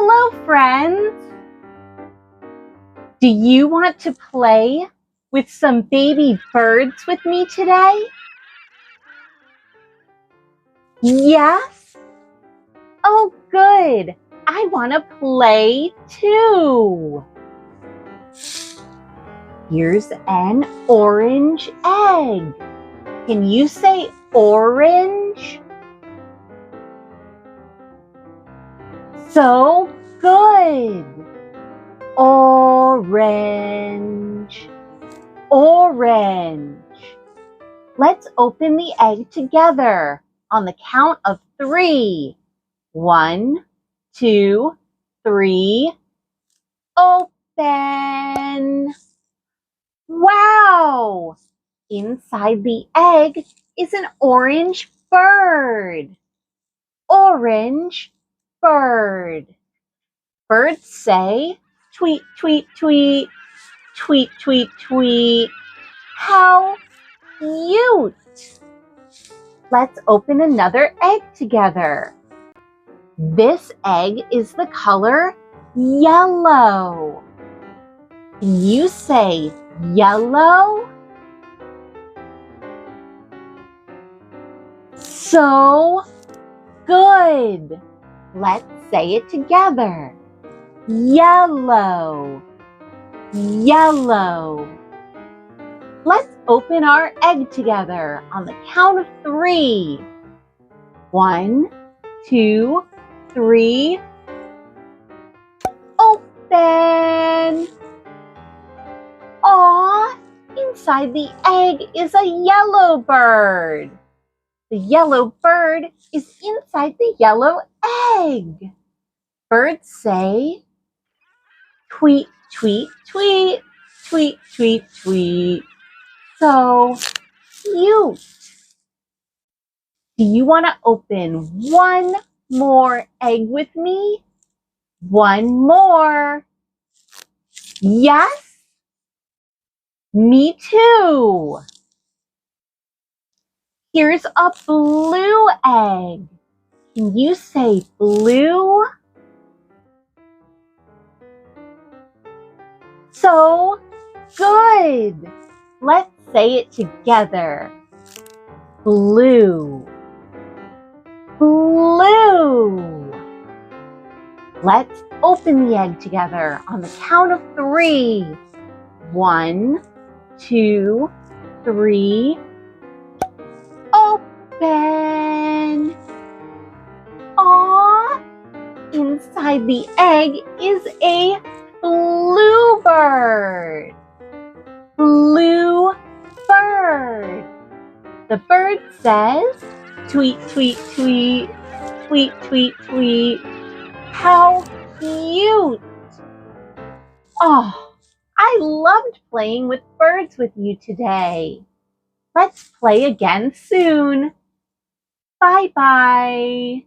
Hello, friends! Do you want to play with some baby birds with me today? Yes? Oh, good! I want to play too! Here's an orange egg. Can you say orange? So good! Orange, orange. Let's open the egg together on the count of 3. 1, 2, 3. Open! Wow! Inside the egg is an orange bird. Orange bird. Birds say, tweet, tweet, tweet, tweet, tweet, tweet. How cute! Let's open another egg together. This egg is the color yellow. Can you say yellow? So good! Let's say it together. Yellow, yellow. Let's open our egg together on the count of 3. 1, 2, 3. Open! Aw, inside the egg is a yellow bird. The yellow bird is inside the yellow egg. Birds say, tweet, tweet, tweet, tweet, tweet, tweet. So cute. Do you want to open one more egg with me? One more. Yes? Me too. Here's a blue egg. Can you say blue? So good. Let's say it together. Blue, blue. Let's open the egg together on the count of 3. 1, 2, 3. Open! Aw! Inside the egg is a blue bird. Blue bird. The bird says, tweet, tweet, tweet, tweet, tweet, tweet. How cute! Oh, I loved playing with birds with you today. Let's play again soon. Bye-bye.